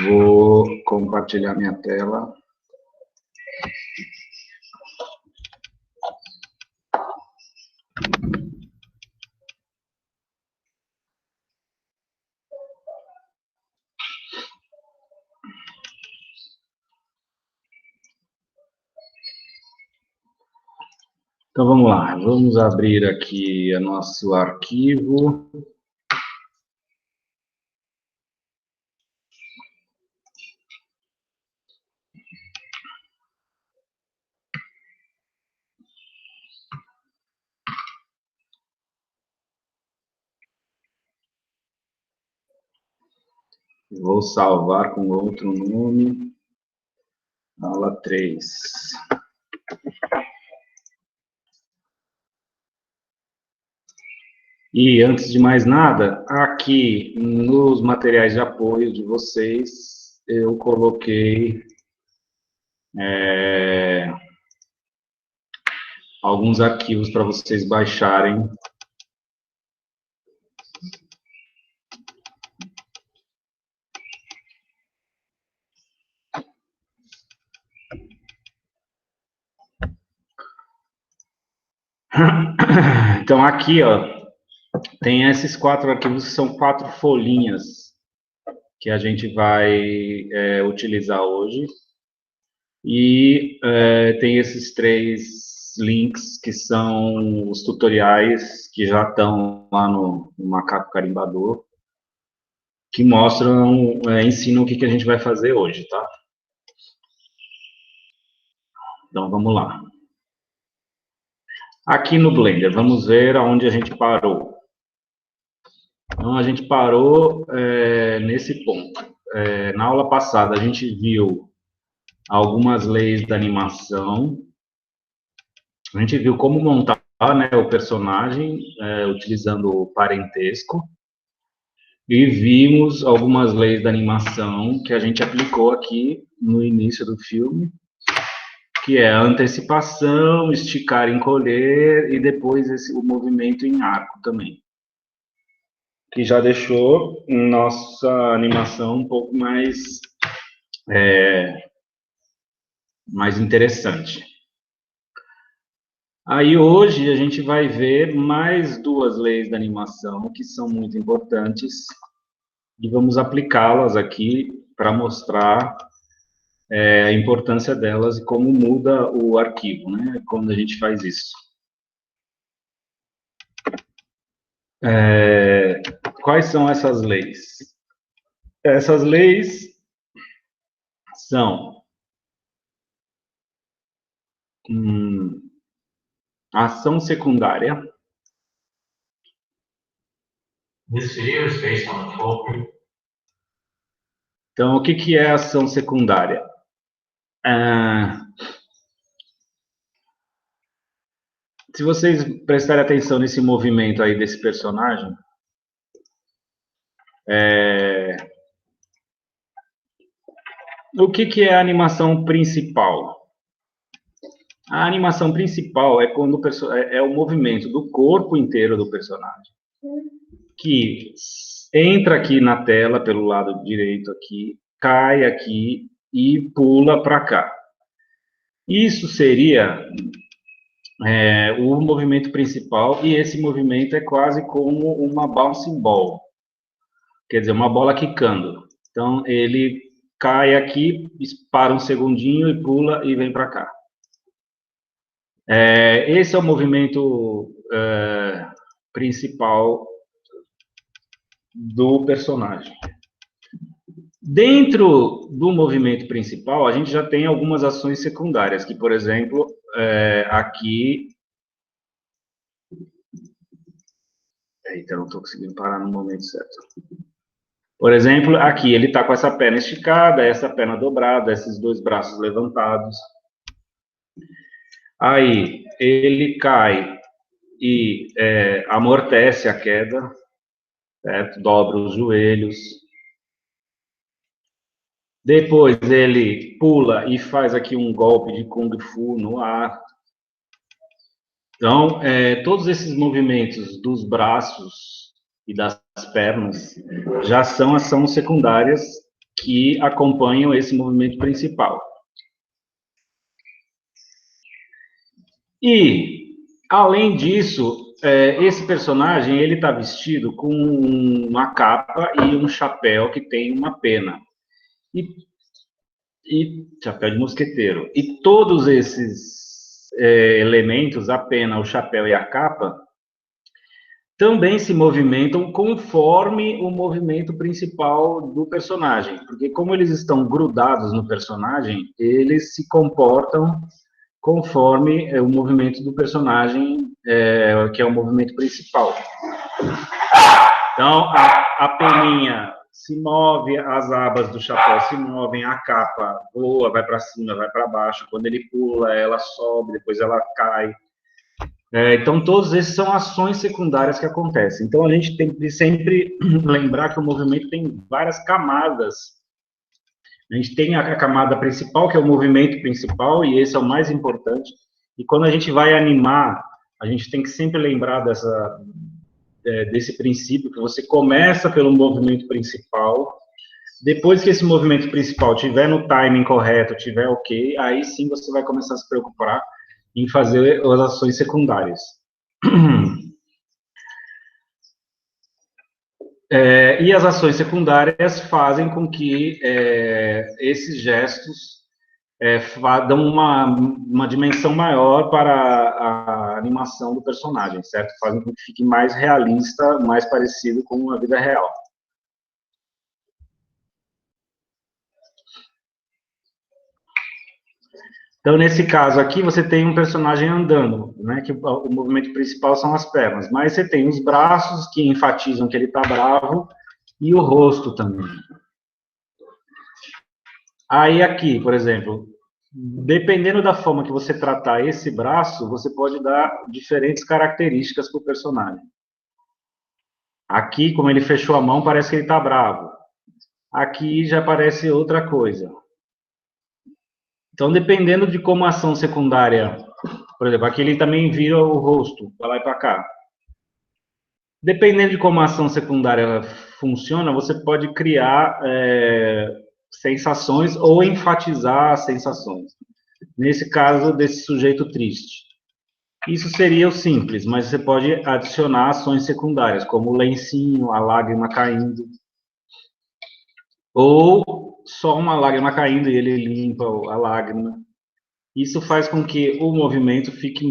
Vou compartilhar minha tela. Então, vamos lá. Vamos abrir aqui o nosso arquivo. Vou salvar com outro nome. Aula 3. E, antes de mais nada, aqui nos materiais de apoio de vocês, eu coloquei alguns arquivos para vocês baixarem. Então, aqui, ó, tem esses 4 arquivos, que são 4 folhinhas que a gente vai utilizar hoje. E tem esses 3 links, que são os tutoriais que já estão lá no Macaco Carimbador, que mostram, ensinam o que a gente vai fazer hoje, tá? Então, vamos lá. Aqui no Blender, vamos ver aonde a gente parou. Então, a gente parou nesse ponto. Na aula passada, a gente viu algumas leis da animação. A gente viu como montar, né, o personagem utilizando o parentesco. E vimos algumas leis da animação que a gente aplicou aqui no início do filme, que é a antecipação, esticar, encolher, e depois o movimento em arco também, que já deixou nossa animação um pouco mais interessante. Aí hoje a gente vai ver mais 2 leis da animação que são muito importantes e vamos aplicá-las aqui para mostrar a importância delas e como muda o arquivo, né, quando a gente faz isso. Quais são essas leis? Essas leis são ação secundária. This video is based on 12. Então, o que é ação secundária? Se vocês prestarem atenção nesse movimento aí desse personagem, o que é a animação principal? A animação principal é quando o movimento do corpo inteiro do personagem, que entra aqui na tela pelo lado direito aqui, cai aqui e pula para cá. Isso seria o movimento principal, e esse movimento é quase como uma bouncing ball, quer dizer, uma bola quicando. Então, ele cai aqui, para um segundinho e pula e vem para cá. Esse é o movimento principal do personagem. Dentro do movimento principal, a gente já tem algumas ações secundárias, que, por exemplo, aqui... Eita, não estou conseguindo parar no momento certo. Por exemplo, aqui ele está com essa perna esticada, essa perna dobrada, esses 2 braços levantados. Aí, ele cai e amortece a queda, certo? Dobra os joelhos. Depois ele pula e faz aqui um golpe de Kung Fu no ar. Então, todos esses movimentos dos braços e das pernas já são ações secundárias que acompanham esse movimento principal. E, além disso, esse personagem, ele está vestido com uma capa e um chapéu que tem uma pena. E chapéu de mosqueteiro. E todos esses elementos, a pena, o chapéu e a capa, também se movimentam conforme o movimento principal do personagem. Porque como eles estão grudados no personagem, eles se comportam conforme o movimento do personagem, que é o movimento principal. Então, a peninha se move, as abas do chapéu se movem, a capa voa, vai para cima, vai para baixo. Quando ele pula, ela sobe, depois ela cai. Então, todos esses são ações secundárias que acontecem. Então, a gente tem que sempre lembrar que o movimento tem várias camadas. A gente tem a camada principal, que é o movimento principal, e esse é o mais importante. E quando a gente vai animar, a gente tem que sempre lembrar desse princípio, que você começa pelo movimento principal, depois que esse movimento principal estiver no timing correto, estiver ok, aí sim você vai começar a se preocupar em fazer as ações secundárias. E as ações secundárias fazem com que esses gestos dão uma dimensão maior para a animação do personagem, certo? Fazem com que fique mais realista, mais parecido com a vida real. Então, nesse caso aqui, você tem um personagem andando, né, que o movimento principal são as pernas, mas você tem os braços, que enfatizam que ele está bravo, e o rosto também. Aí aqui, por exemplo, dependendo da forma que você tratar esse braço, você pode dar diferentes características para o personagem. Aqui, como ele fechou a mão, parece que ele está bravo. Aqui já parece outra coisa. Então, dependendo de como a ação secundária, por exemplo, aqui ele também vira o rosto, para lá e para cá. Dependendo de como a ação secundária funciona, você pode criar sensações ou enfatizar as sensações. Nesse caso, desse sujeito triste. Isso seria o simples, mas você pode adicionar ações secundárias, como o lencinho, a lágrima caindo. Ou só uma lágrima caindo e ele limpa a lágrima. Isso faz com que o movimento fique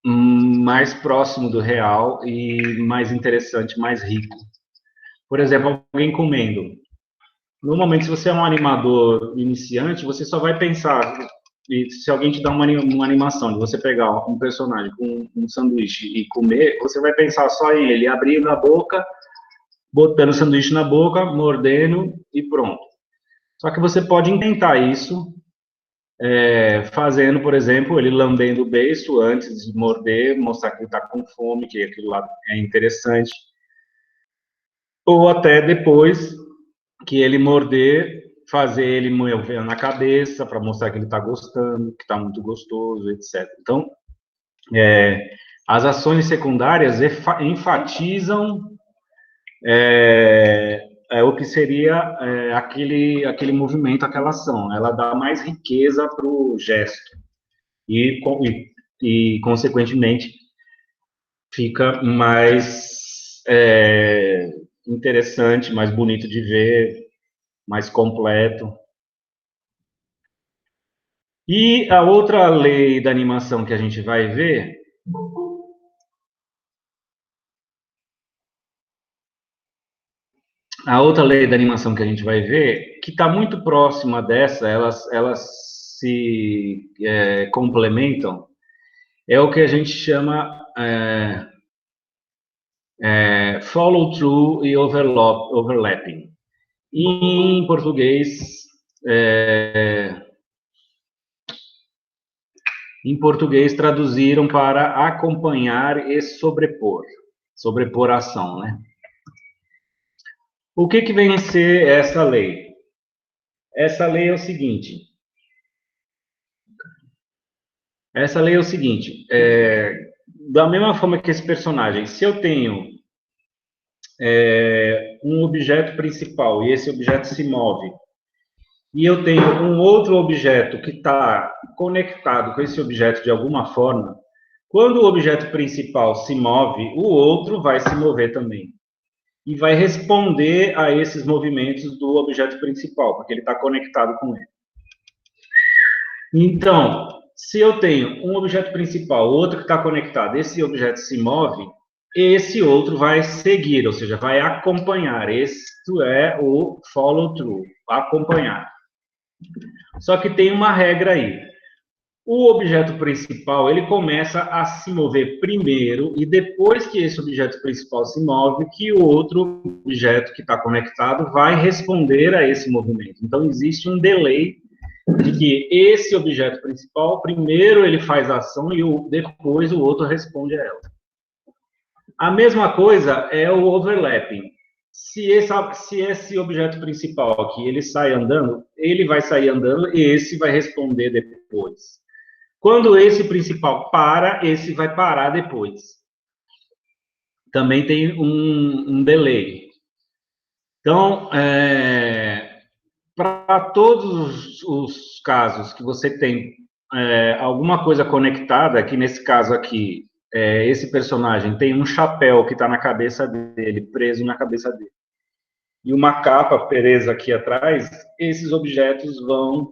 mais próximo do real e mais interessante, mais rico. Por exemplo, alguém comendo. Normalmente, se você é um animador iniciante, você só vai pensar, e se alguém te dá uma animação de você pegar um personagem com um sanduíche e comer, você vai pensar só em ele abrindo a boca, botando o sanduíche na boca, mordendo e pronto. Só que você pode intentar isso fazendo, por exemplo, ele lambendo o beiço antes de morder, mostrar que ele está com fome, que aquilo lá é interessante. Ou até depois que ele morder, fazer ele mover na cabeça para mostrar que ele está gostando, que está muito gostoso, etc. Então, as ações secundárias enfatizam o que seria aquele movimento, aquela ação. Ela dá mais riqueza para o gesto e, consequentemente, fica mais interessante, mais bonito de ver, mais completo. E a outra lei da animação que a gente vai ver que está muito próxima dessa, elas se complementam, é o que a gente chama follow-through e overlapping. Em português, traduziram para acompanhar e sobrepor a ação, né? O que vem a ser essa lei? Essa lei é o seguinte. Da mesma forma que esse personagem, se eu tenho um objeto principal e esse objeto se move, e eu tenho um outro objeto que está conectado com esse objeto de alguma forma, quando o objeto principal se move, o outro vai se mover também. E vai responder a esses movimentos do objeto principal, porque ele está conectado com ele. Então, se eu tenho um objeto principal, outro que está conectado, esse objeto se move, esse outro vai seguir, ou seja, vai acompanhar. Isto é o follow-through, acompanhar. Só que tem uma regra aí. O objeto principal, ele começa a se mover primeiro, e depois que esse objeto principal se move, que o outro objeto que está conectado vai responder a esse movimento. Então, existe um delay de que esse objeto principal, primeiro ele faz a ação e depois o outro responde a ela. A mesma coisa é o overlapping. Se esse objeto principal aqui, ele sai andando, ele vai sair andando e esse vai responder depois. Quando esse principal para, esse vai parar depois. Também tem um delay. Então, para todos os casos que você tem alguma coisa conectada, que nesse caso aqui, esse personagem tem um chapéu que está na cabeça dele, preso na cabeça dele, e uma capa presa aqui atrás, esses objetos vão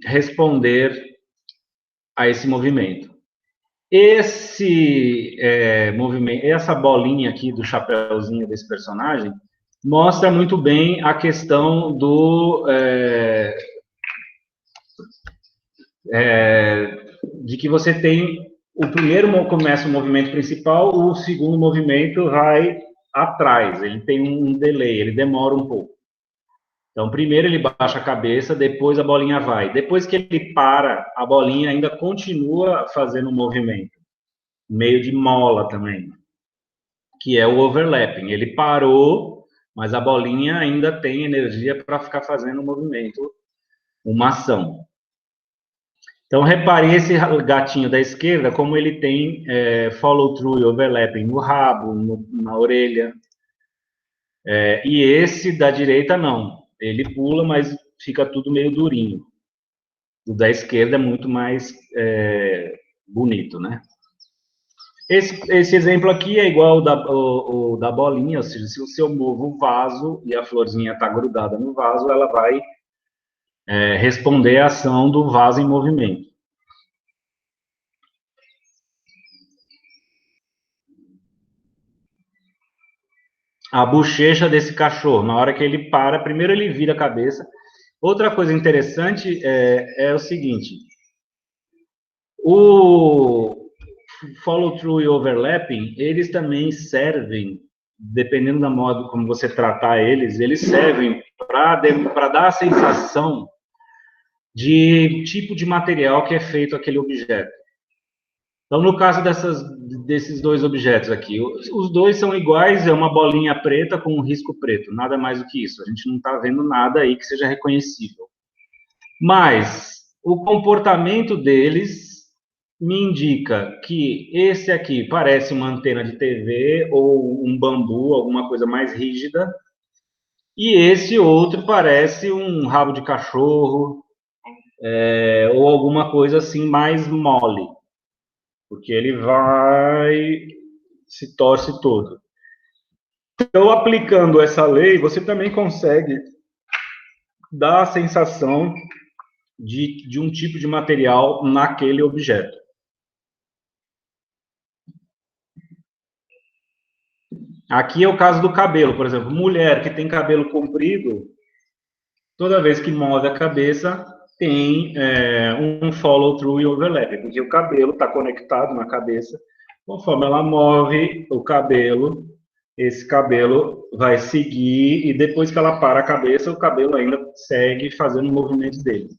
responder a esse movimento. Esse movimento, essa bolinha aqui do chapéuzinho desse personagem, mostra muito bem a questão de que você tem, o primeiro começa o movimento principal, o segundo movimento vai atrás, ele tem um delay, ele demora um pouco. Então, primeiro ele baixa a cabeça, depois a bolinha vai. Depois que ele para, a bolinha ainda continua fazendo um movimento, meio de mola também, que é o overlapping. Ele parou, mas a bolinha ainda tem energia para ficar fazendo um movimento, uma ação. Então, repare esse gatinho da esquerda, como ele tem follow-through e overlapping no rabo, na orelha. E esse da direita, não. Ele pula, mas fica tudo meio durinho. O da esquerda é muito mais bonito, né? Esse exemplo aqui é igual o da bolinha, ou seja, se eu movo o vaso e a florzinha está grudada no vaso, ela vai responder à ação do vaso em movimento. A bochecha desse cachorro, na hora que ele para, primeiro ele vira a cabeça. Outra coisa interessante é o seguinte, o follow-through e overlapping, eles também servem, dependendo da modo como você tratar eles servem para dar a sensação de tipo de material que é feito aquele objeto. Então, no caso desses dois objetos aqui, os dois são iguais, é uma bolinha preta com um risco preto, nada mais do que isso. A gente não está vendo nada aí que seja reconhecível. Mas o comportamento deles me indica que esse aqui parece uma antena de TV ou um bambu, alguma coisa mais rígida, e esse outro parece um rabo de cachorro, ou alguma coisa assim mais mole, porque ele se torce todo. Então, aplicando essa lei, você também consegue dar a sensação de um tipo de material naquele objeto. Aqui é o caso do cabelo, por exemplo, mulher que tem cabelo comprido, toda vez que move a cabeça, tem um follow-through e overlap, porque o cabelo está conectado na cabeça, conforme ela move o cabelo, esse cabelo vai seguir, e depois que ela para a cabeça, o cabelo ainda segue fazendo o movimento dele.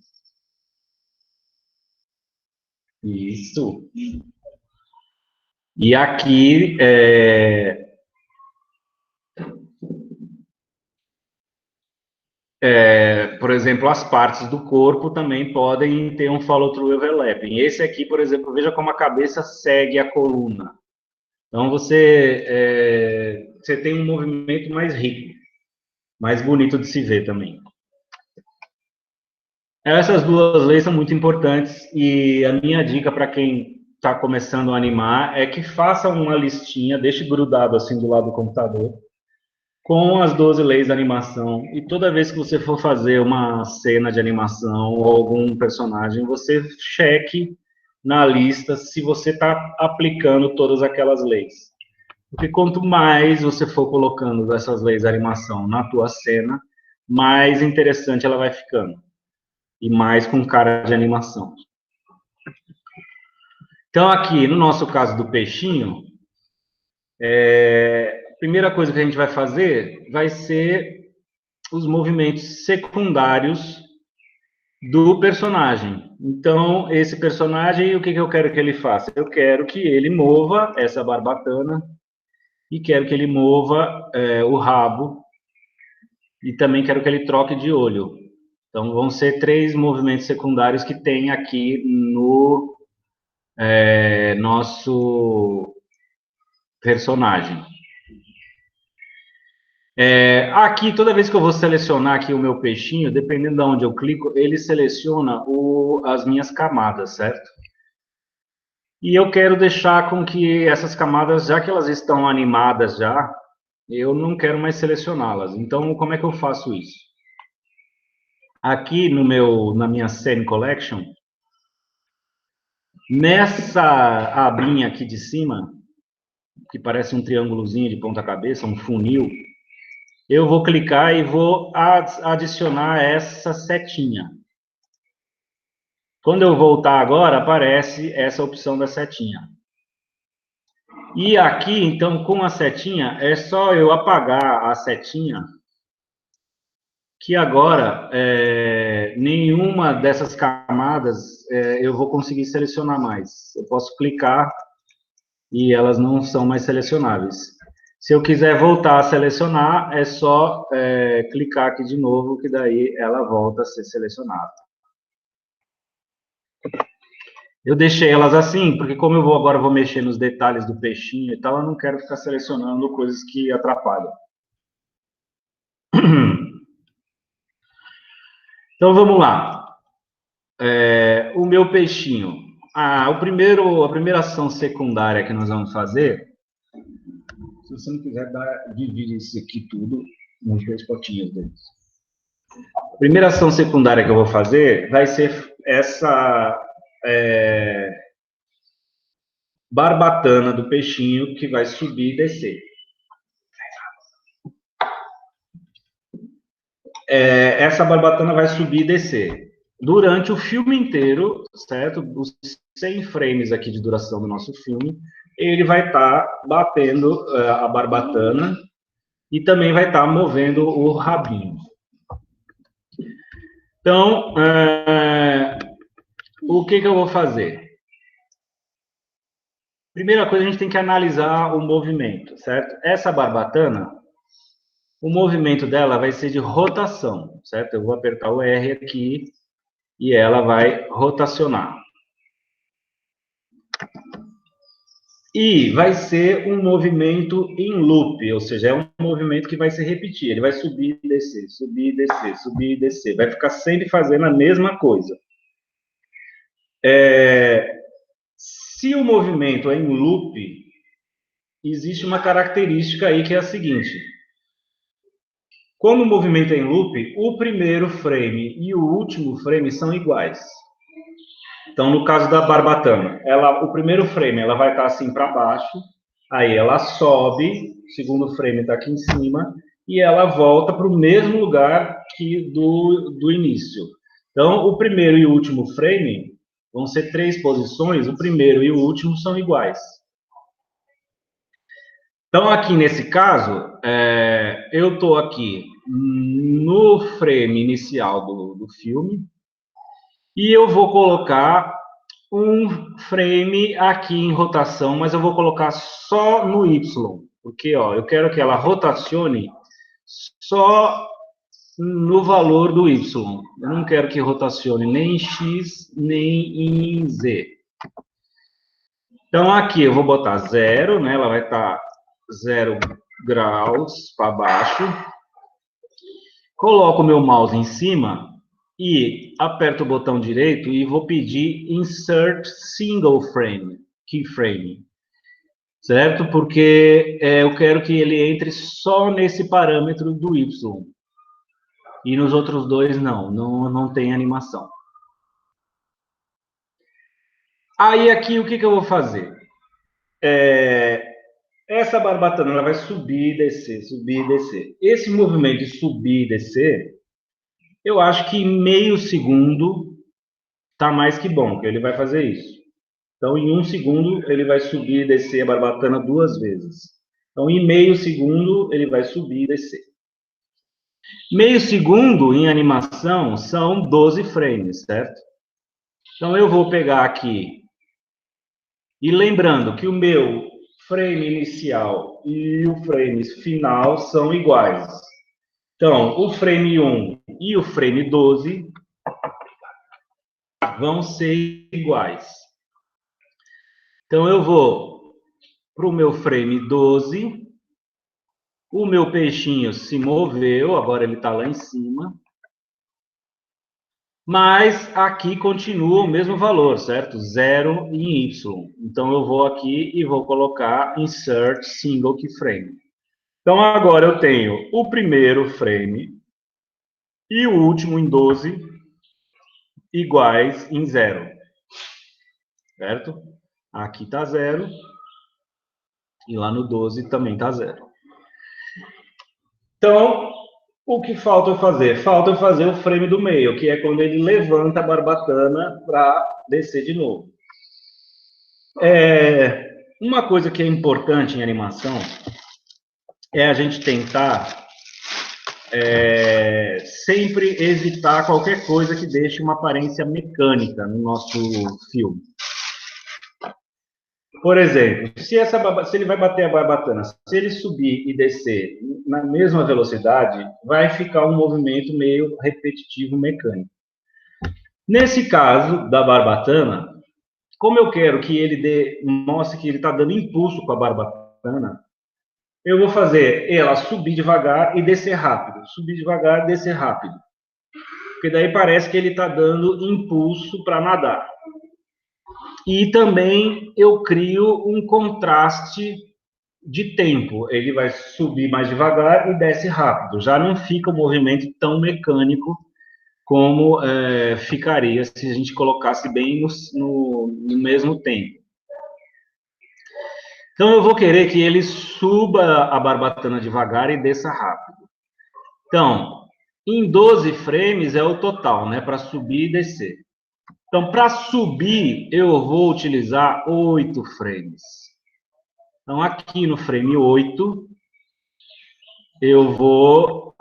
Isso. E aqui, por exemplo, as partes do corpo também podem ter um follow-through overlapping. Esse aqui, por exemplo, veja como a cabeça segue a coluna. Então, você tem um movimento mais rico, mais bonito de se ver também. Essas duas leis são muito importantes e a minha dica para quem está começando a animar é que faça uma listinha, deixe grudado assim do lado do computador, com as 12 leis da animação, e toda vez que você for fazer uma cena de animação ou algum personagem, você cheque na lista se você está aplicando todas aquelas leis. Porque quanto mais você for colocando essas leis da animação na tua cena, mais interessante ela vai ficando. E mais com cara de animação. Então, aqui, no nosso caso do peixinho, a primeira coisa que a gente vai fazer vai ser os movimentos secundários do personagem. Então, esse personagem, o que eu quero que ele faça? Eu quero que ele mova essa barbatana e quero que ele mova o rabo e também quero que ele troque de olho. Então, vão ser 3 movimentos secundários que tem aqui no nosso personagem. Aqui, toda vez que eu vou selecionar aqui o meu peixinho, dependendo de onde eu clico, ele seleciona as minhas camadas, certo? E eu quero deixar com que essas camadas, já que elas estão animadas já, eu não quero mais selecioná-las. Então, como é que eu faço isso? Aqui na minha Scene Collection, nessa abinha aqui de cima, que parece um triângulozinho de ponta cabeça, um funil, eu vou clicar e vou adicionar essa setinha. Quando eu voltar agora, aparece essa opção da setinha. E aqui, então, com a setinha, é só eu apagar a setinha, que agora, nenhuma dessas camadas eu vou conseguir selecionar mais. Eu posso clicar e elas não são mais selecionáveis. Se eu quiser voltar a selecionar, é só clicar aqui de novo, que daí ela volta a ser selecionada. Eu deixei elas assim, porque como eu agora vou mexer nos detalhes do peixinho e tal, eu não quero ficar selecionando coisas que atrapalham. Então, vamos lá. O meu peixinho. A primeira ação secundária que nós vamos fazer, se você não quiser, divide isso aqui tudo nos 2 potinhos deles. A primeira ação secundária que eu vou fazer vai ser essa barbatana do peixinho que vai subir e descer. Essa barbatana vai subir e descer durante o filme inteiro, certo? Os 100 frames aqui de duração do nosso filme, ele vai estar batendo a barbatana e também vai estar movendo o rabinho. Então, o que eu vou fazer? Primeira coisa, a gente tem que analisar o movimento, certo? Essa barbatana, o movimento dela vai ser de rotação, certo? Eu vou apertar o R aqui e ela vai rotacionar. E vai ser um movimento em loop, ou seja, é um movimento que vai se repetir. Ele vai subir e descer, subir e descer, subir e descer. Vai ficar sempre fazendo a mesma coisa. Se o movimento é em loop, existe uma característica aí que é a seguinte. Quando o movimento é em loop, o primeiro frame e o último frame são iguais. Então, no caso da barbatana, o primeiro frame ela vai estar assim para baixo, aí ela sobe, o segundo frame está aqui em cima, e ela volta para o mesmo lugar que do início. Então, o primeiro e o último frame vão ser 3 posições, o primeiro e o último são iguais. Então, aqui nesse caso, eu estou aqui no frame inicial do filme e eu vou colocar um frame aqui em rotação, mas eu vou colocar só no Y, porque eu quero que ela rotacione só no valor do Y. Eu não quero que rotacione nem em X, nem em Z. Então, aqui eu vou botar 0, né? Ela vai estar 0 graus para baixo. Coloco o meu mouse em cima e aperto o botão direito e vou pedir Insert Single Frame, Keyframe. Certo? Porque eu quero que ele entre só nesse parâmetro do Y. E nos outros dois, não tem animação. Aí, aqui, o que eu vou fazer? Essa barbatana ela vai subir e descer, subir e descer. Esse movimento de subir e descer, eu acho que em meio segundo tá mais que bom, que ele vai fazer isso. Então, em 1 segundo, ele vai subir e descer a barbatana 2 vezes. Então, em meio segundo, ele vai subir e descer. Meio segundo em animação são 12 frames, certo? Então, eu vou pegar aqui, e lembrando que o meu frame inicial e o frame final são iguais. Então, o frame 1 e o frame 12 vão ser iguais. Então, eu vou para o meu frame 12. O meu peixinho se moveu, agora ele está lá em cima. Mas aqui continua o mesmo valor, certo? 0 em Y. Então, eu vou aqui e vou colocar Insert Single Keyframe. Então, agora eu tenho o primeiro frame e o último em 12 iguais em 0. Certo? Aqui está 0. E lá no 12 também está 0. Então, o que falta eu fazer? Falta eu fazer o frame do meio, que é quando ele levanta a barbatana para descer de novo. Uma coisa que é importante em animação é a gente tentar sempre evitar qualquer coisa que deixe uma aparência mecânica no nosso filme. Por exemplo, se ele vai bater a barbatana, se ele subir e descer na mesma velocidade, vai ficar um movimento meio repetitivo mecânico. Nesse caso da barbatana, como eu quero que ele mostre que ele está dando impulso com a barbatana, eu vou fazer ela subir devagar e descer rápido. Subir devagar e descer rápido. Porque daí parece que ele está dando impulso para nadar. E também eu crio um contraste de tempo. Ele vai subir mais devagar e desce rápido. Já não fica um movimento tão mecânico como ficaria se a gente colocasse bem no mesmo tempo. Então, eu vou querer que ele suba a barbatana devagar e desça rápido. Então, em 12 frames é o total, né? Para subir e descer. Então, para subir, eu vou utilizar 8 frames. Então, aqui no frame 8, eu vou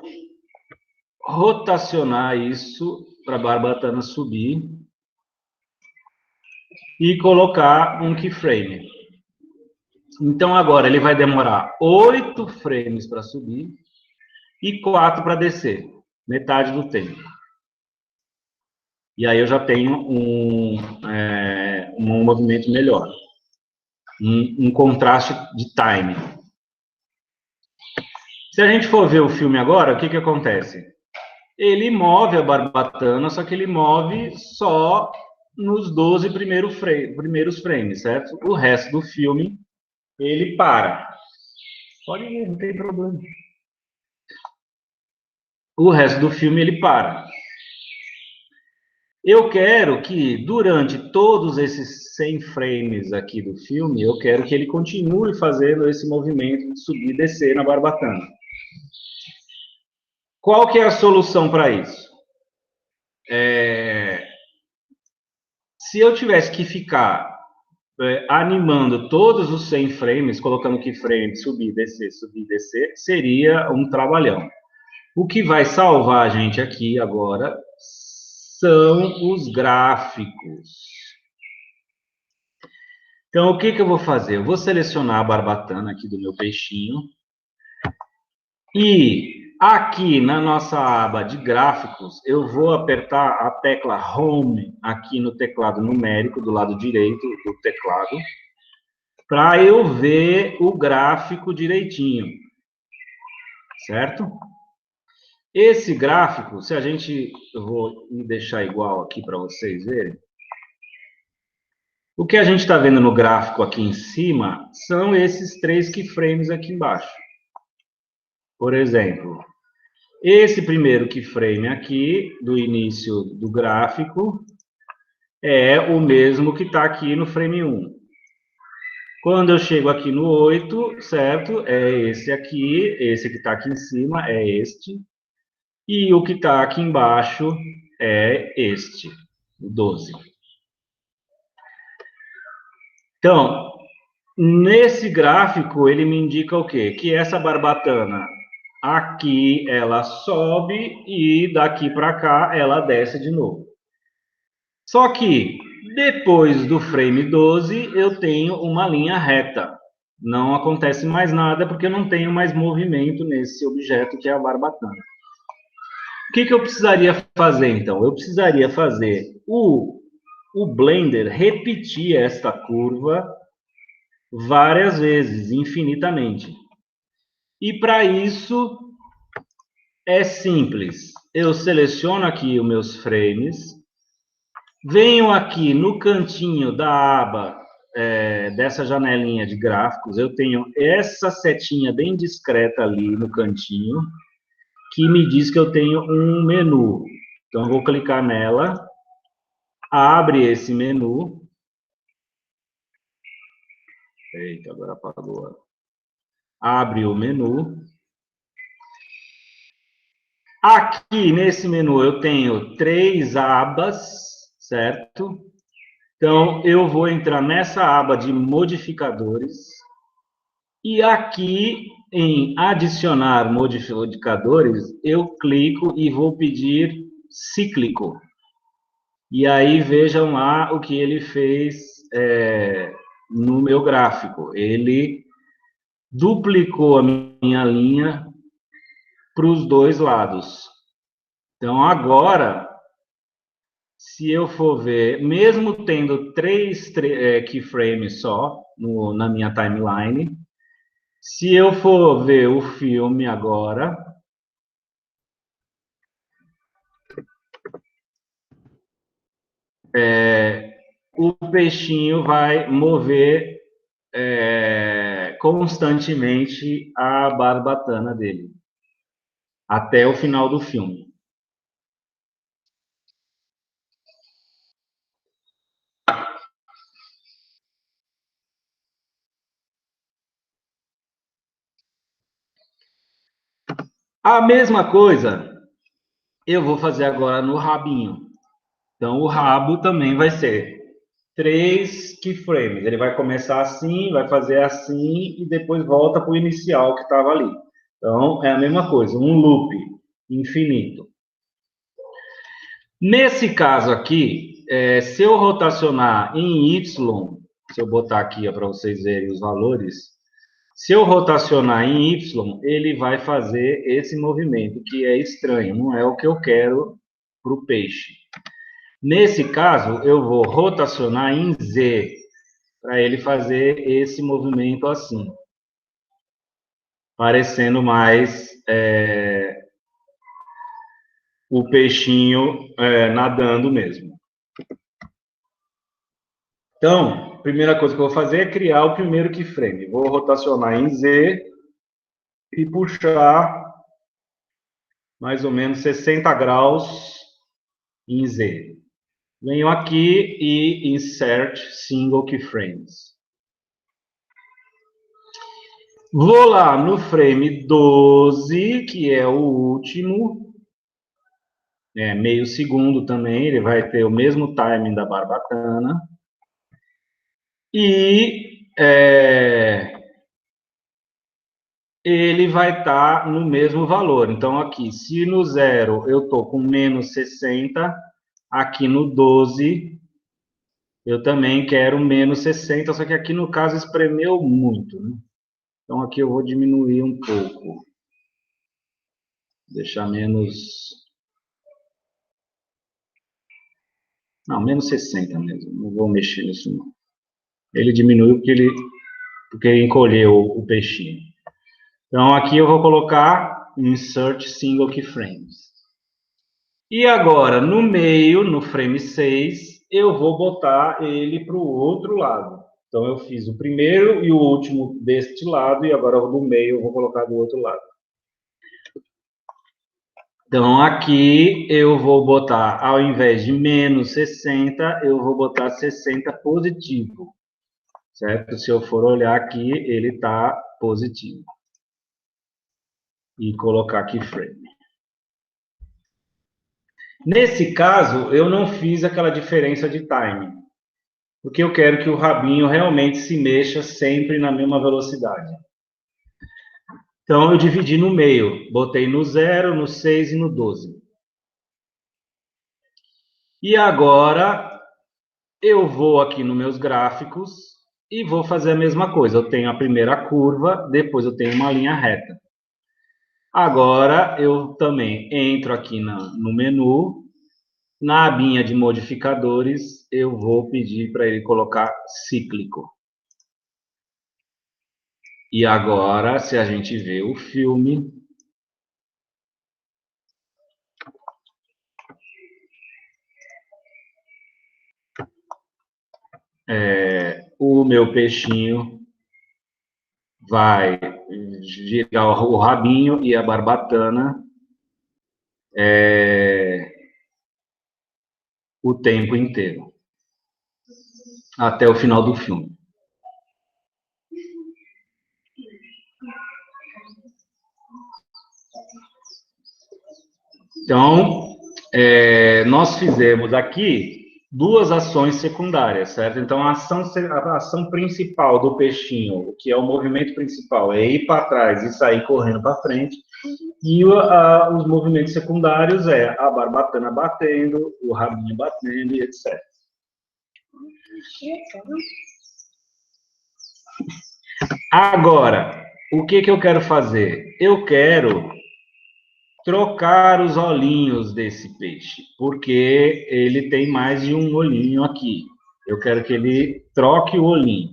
rotacionar isso para a barbatana subir e colocar um keyframe. Então, agora ele vai demorar 8 frames para subir e 4 para descer, metade do tempo. E aí eu já tenho um movimento melhor, um contraste de time. Se a gente for ver o filme agora, o que acontece? Ele move a barbatana, só que ele move só nos 12 primeiros frames, certo? O resto do filme, ele para. Pode ir, não tem problema. O resto do filme, ele para. Eu quero que, durante todos esses 100 frames aqui do filme, eu quero que ele continue fazendo esse movimento de subir e descer na barbatana. Qual que é a solução para isso? Se eu tivesse que ficar animando todos os 100 frames, colocando keyframe, subir, descer, seria um trabalhão. O que vai salvar a gente aqui agora são os gráficos. Então, o que eu vou fazer? Eu vou selecionar a barbatana aqui do meu peixinho. E aqui na nossa aba de gráficos, eu vou apertar a tecla Home aqui no teclado numérico, do lado direito do teclado. para eu ver o gráfico direitinho, certo? Esse gráfico, se a gente, eu vou deixar igual aqui para vocês verem. O que a gente está vendo no gráfico aqui em cima são esses 3 keyframes aqui embaixo. Por exemplo, esse primeiro keyframe aqui, do início do gráfico, é o mesmo que está aqui no frame 1. Quando eu chego aqui no 8, certo? É esse aqui, esse que está aqui em cima é este. E o que está aqui embaixo é este, o 12. Então, nesse gráfico, ele me indica o quê? Que essa barbatana aqui, ela sobe e daqui para cá, ela desce de novo. Só que, depois do frame 12, eu tenho uma linha reta. Não acontece mais nada porque eu não tenho mais movimento nesse objeto que é a barbatana. O que eu precisaria fazer, então? Eu precisaria fazer o Blender repetir esta curva várias vezes, infinitamente. E para isso, é simples. Eu seleciono aqui os meus frames, venho aqui no cantinho da aba dessa janelinha de gráficos, eu tenho essa setinha bem discreta ali no cantinho, que me diz que eu tenho um menu. Então, eu vou clicar nela, abre esse menu. Eita, agora apagou. Abre o menu. Aqui nesse menu eu tenho 3 abas, certo? Então, eu vou entrar nessa aba de modificadores. E aqui em adicionar modificadores, eu clico e vou pedir cíclico. E aí vejam lá o que ele fez no meu gráfico. Ele duplicou a minha linha para os 2 lados. Então, agora, se eu for ver, mesmo tendo 3 keyframes só na minha timeline, se eu for ver o filme agora, o peixinho vai mover constantemente a barbatana dele, até o final do filme. A mesma coisa eu vou fazer agora no rabinho. Então, o rabo também vai ser 3 keyframes. Ele vai começar assim, vai fazer assim e depois volta para o inicial que estava ali. Então, é a mesma coisa, um loop infinito. Nesse caso aqui, se eu rotacionar em Y, se eu botar aqui para vocês verem os valores, se eu rotacionar em Y, ele vai fazer esse movimento, que é estranho, não é o que eu quero para o peixe. Nesse caso, eu vou rotacionar em Z, para ele fazer esse movimento assim, parecendo mais o peixinho nadando mesmo. Então, a primeira coisa que eu vou fazer é criar o primeiro keyframe. Vou rotacionar em Z e puxar mais ou menos 60 graus em Z. Venho aqui e insert single keyframes. Vou lá no frame 12, que é o último, meio segundo também, ele vai ter o mesmo timing da barbatana. E ele vai estar no mesmo valor. Então, aqui, se no 0 eu estou com menos 60, aqui no 12 eu também quero menos 60, só que aqui no caso espremeu muito, né? Então, aqui eu vou diminuir um pouco. Deixar menos... Não, menos 60 mesmo. Não vou mexer nisso, não. Ele diminuiu porque ele porque encolheu o peixinho. Então, aqui eu vou colocar Insert Single Keyframes. E agora, no meio, no frame 6, eu vou botar ele para o outro lado. Então, eu fiz o primeiro e o último deste lado, e agora do meio eu vou colocar do outro lado. Então, aqui eu vou botar, ao invés de menos 60, eu vou botar 60 positivo. Certo? Se eu for olhar aqui, ele está positivo. E colocar keyframe. Nesse caso, eu não fiz aquela diferença de timing, porque eu quero que o rabinho realmente se mexa sempre na mesma velocidade. Então, eu dividi no meio, botei no 0, no 6 e no 12. E agora, eu vou aqui nos meus gráficos e vou fazer a mesma coisa. Eu tenho a primeira curva, depois eu tenho uma linha reta. Agora, eu também entro aqui no menu. Na abinha de modificadores, eu vou pedir para ele colocar cíclico. E agora, se a gente vê o filme, o meu peixinho vai girar o rabinho e a barbatana o tempo inteiro, até o final do filme. Então, nós fizemos aqui duas ações secundárias, certo? Então, a ação principal do peixinho, que é o movimento principal, é ir para trás e sair correndo para frente. E os movimentos secundários é a barbatana batendo, o rabinho batendo e etc. Agora, o que eu quero fazer? Eu quero trocar os olhinhos desse peixe, porque ele tem mais de um olhinho aqui. Eu quero que ele troque o olhinho.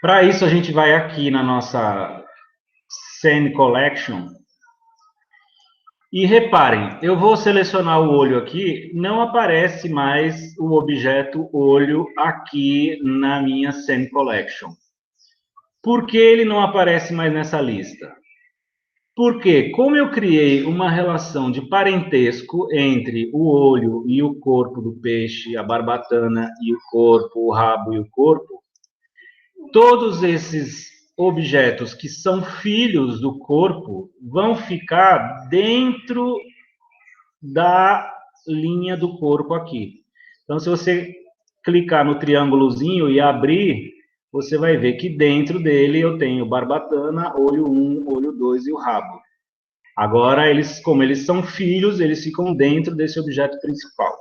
Para isso, a gente vai aqui na nossa Scene Collection. E reparem, eu vou selecionar o olho aqui, não aparece mais o objeto olho aqui na minha Scene Collection. Por que ele não aparece mais nessa lista? Porque, como eu criei uma relação de parentesco entre o olho e o corpo do peixe, a barbatana e o corpo, o rabo e o corpo, todos esses objetos que são filhos do corpo vão ficar dentro da linha do corpo aqui. Então, se você clicar no triângulozinho e abrir, você vai ver que dentro dele eu tenho barbatana, olho 1, olho 2 e o rabo. Agora, como eles são filhos, eles ficam dentro desse objeto principal.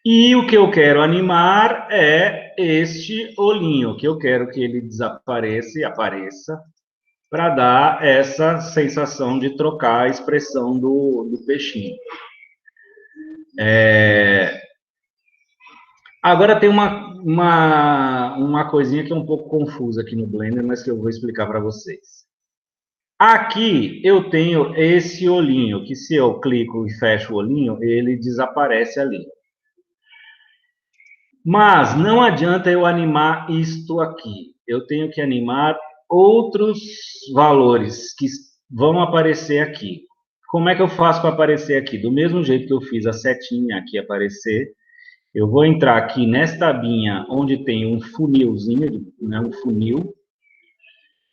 E o que eu quero animar é este olhinho, que eu quero que ele desapareça e apareça, para dar essa sensação de trocar a expressão do peixinho. Agora tem uma coisinha que é um pouco confusa aqui no Blender, mas que eu vou explicar para vocês. Aqui eu tenho esse olhinho, que se eu clico e fecho o olhinho, ele desaparece ali. Mas não adianta eu animar isto aqui. Eu tenho que animar outros valores que vão aparecer aqui. Como é que eu faço para aparecer aqui? Do mesmo jeito que eu fiz a setinha aqui aparecer, eu vou entrar aqui nesta abinha onde tem um funilzinho, né, um funil,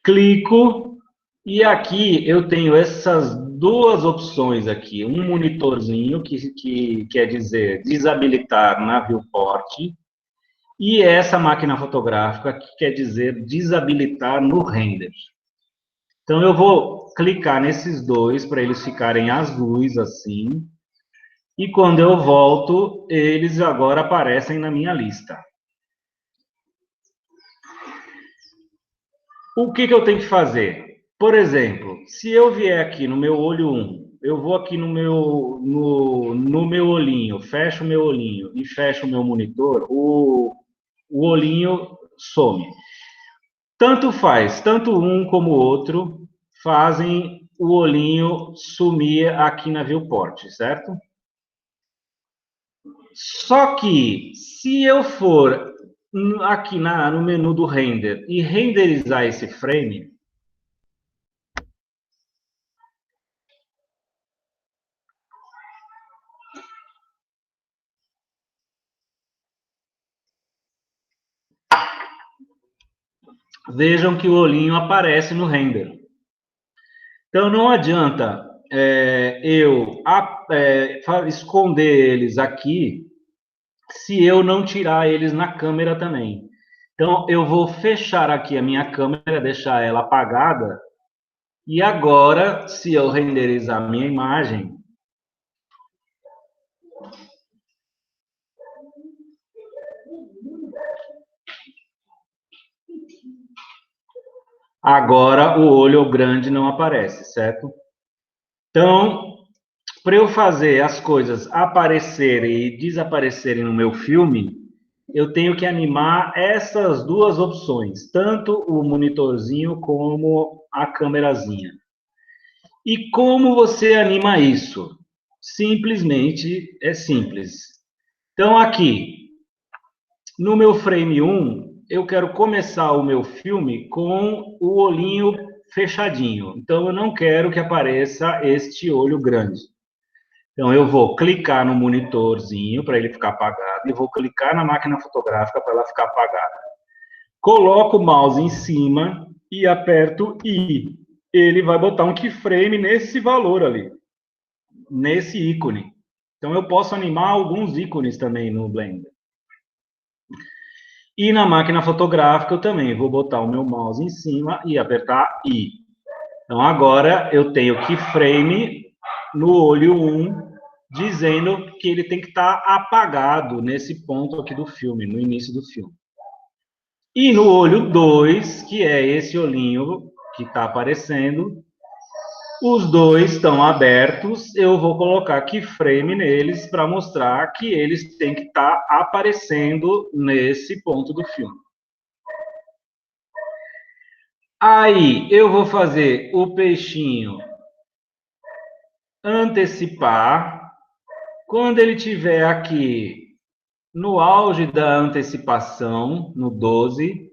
clico e aqui eu tenho essas duas opções aqui, um monitorzinho que quer dizer desabilitar na viewport e essa máquina fotográfica que quer dizer desabilitar no render. Então eu vou clicar nesses dois para eles ficarem azuis assim. E quando eu volto, eles agora aparecem na minha lista. O que eu tenho que fazer? Por exemplo, se eu vier aqui no meu olho 1, eu vou aqui no meu olhinho, fecho o meu olhinho e fecho o meu monitor, o olhinho some. Tanto faz, tanto um como o outro fazem o olhinho sumir aqui na viewport, certo? Só que, se eu for aqui no menu do render e renderizar esse frame, vejam que o olhinho aparece no render. Então, não adianta eu esconder eles aqui se eu não tirar eles na câmera também. Então, eu vou fechar aqui a minha câmera, deixar ela apagada, e agora, se eu renderizar a minha imagem, agora o olho grande não aparece, certo? Então, para eu fazer as coisas aparecerem e desaparecerem no meu filme, eu tenho que animar essas duas opções, tanto o monitorzinho como a câmerazinha. E como você anima isso? Simplesmente é simples. Então, aqui, no meu frame 1, eu quero começar o meu filme com o olhinho fechadinho. Então, eu não quero que apareça este olho grande. Então, eu vou clicar no monitorzinho para ele ficar apagado e vou clicar na máquina fotográfica para ela ficar apagada. Coloco o mouse em cima e aperto I. Ele vai botar um keyframe nesse valor ali, nesse ícone. Então, eu posso animar alguns ícones também no Blender. E na máquina fotográfica eu também vou botar o meu mouse em cima e apertar I. Então, agora eu tenho keyframe no olho 1, dizendo que ele tem que estar apagado nesse ponto aqui do filme, no início do filme. E no olho 2, que é esse olhinho que está aparecendo, os dois estão abertos, eu vou colocar keyframe neles para mostrar que eles têm que estar aparecendo nesse ponto do filme. Aí eu vou fazer o peixinho antecipar. Quando ele estiver aqui no auge da antecipação, no 12,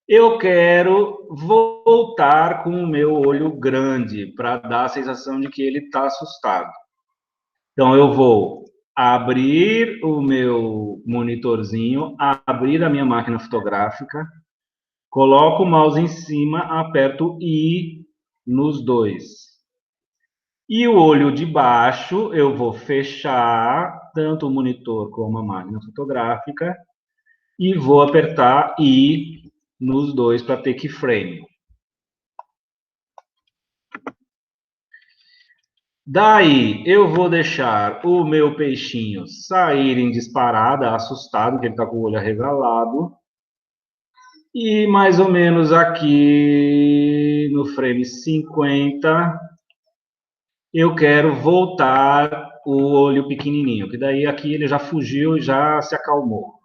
eu quero voltar com o meu olho grande para dar a sensação de que ele está assustado. Então, eu vou abrir o meu monitorzinho, abrir a minha máquina fotográfica, coloco o mouse em cima, aperto I nos dois. E o olho de baixo eu vou fechar tanto o monitor como a máquina fotográfica e vou apertar I nos dois para ter keyframe. Daí eu vou deixar o meu peixinho sair em disparada, assustado, que ele está com o olho arregalado. E mais ou menos aqui no frame 50, eu quero voltar o olho pequenininho, que daí aqui ele já fugiu e já se acalmou.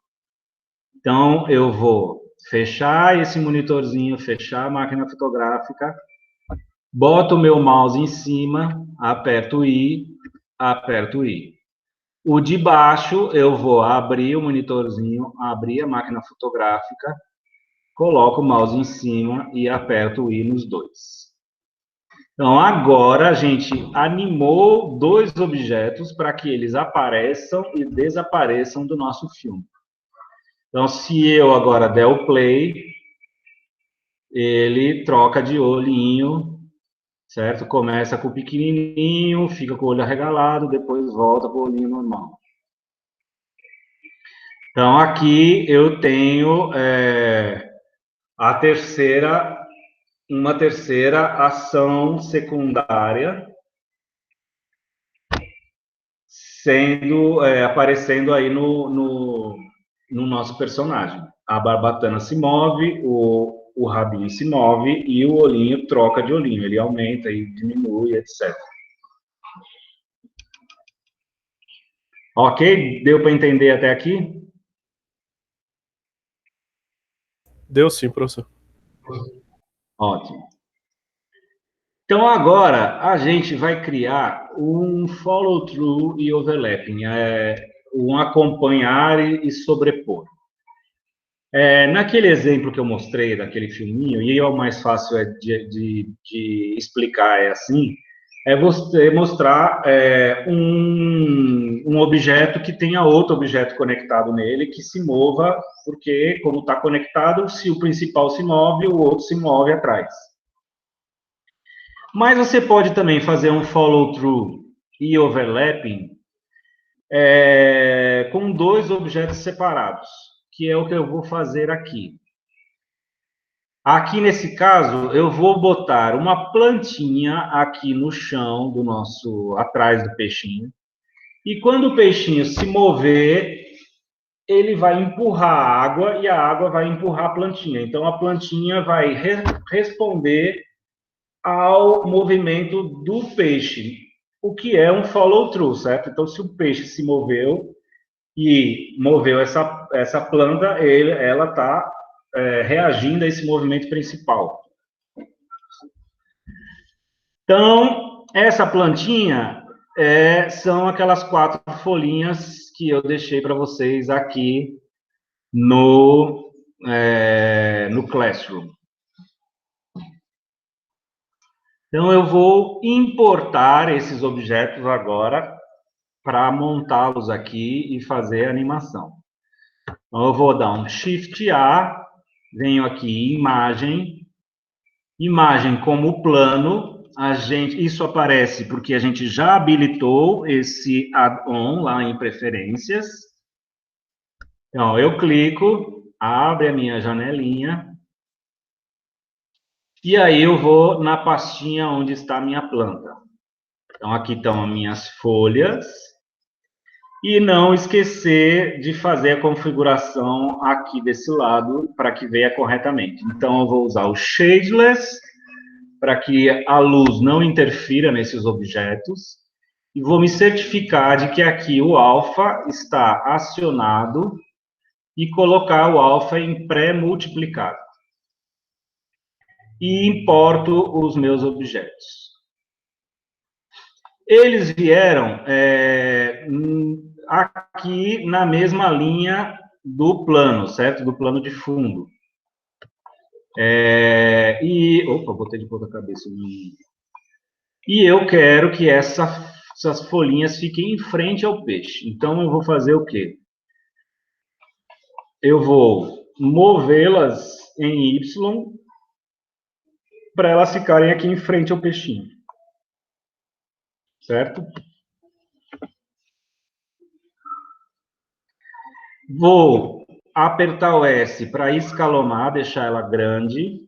Então, eu vou fechar esse monitorzinho, fechar a máquina fotográfica, boto o meu mouse em cima, aperto I, aperto I. O de baixo, eu vou abrir o monitorzinho, abrir a máquina fotográfica, coloco o mouse em cima e aperto o I nos dois. Então, agora a gente animou dois objetos para que eles apareçam e desapareçam do nosso filme. Então, se eu agora der o play, ele troca de olhinho, certo? Começa com o pequenininho, fica com o olho arregalado, depois volta para o olhinho normal. Então, aqui eu tenho uma terceira ação secundária aparecendo aí no nosso personagem. A barbatana se move, o rabinho se move e o olhinho troca de olhinho. Ele aumenta e diminui, etc. Ok? Deu para entender até aqui? Deu sim, professor. Ótimo. Então, agora, a gente vai criar um follow-through e overlapping, um acompanhar e sobrepor. Naquele exemplo que eu mostrei, daquele filminho, e é o mais fácil de explicar, assim, é você mostrar um objeto que tenha outro objeto conectado nele, que se mova, porque, como está conectado, se o principal se move, o outro se move atrás. Mas você pode também fazer um follow-through e overlapping com dois objetos separados, que é o que eu vou fazer aqui. Aqui, nesse caso, eu vou botar uma plantinha aqui no chão do nosso, atrás do peixinho. E quando o peixinho se mover, ele vai empurrar a água e a água vai empurrar a plantinha. Então, a plantinha vai responder ao movimento do peixe, o que é um follow-through, certo? Então, se o peixe se moveu e moveu essa planta, ela está reagindo a esse movimento principal. Então, essa plantinha são aquelas 4 folhinhas que eu deixei para vocês aqui no Classroom. Então, eu vou importar esses objetos agora para montá-los aqui e fazer a animação. Então, eu vou dar um Shift A, venho aqui em imagem como plano, isso aparece porque a gente já habilitou esse add-on lá em preferências. Então, eu clico, abre a minha janelinha, e aí eu vou na pastinha onde está a minha planta. Então, aqui estão as minhas folhas. E não esquecer de fazer a configuração aqui desse lado para que veja corretamente. Então, eu vou usar o Shadeless para que a luz não interfira nesses objetos. E vou me certificar de que aqui o alfa está acionado e colocar o alfa em pré-multiplicado. E importo os meus objetos. Eles vieram aqui na mesma linha do plano, certo? Do plano de fundo. Opa, botei de ponta cabeça. E eu quero que essas folhinhas fiquem em frente ao peixe. Então, eu vou fazer o quê? Eu vou movê-las em Y para elas ficarem aqui em frente ao peixinho. Certo? Vou apertar o S para escalonar, deixar ela grande.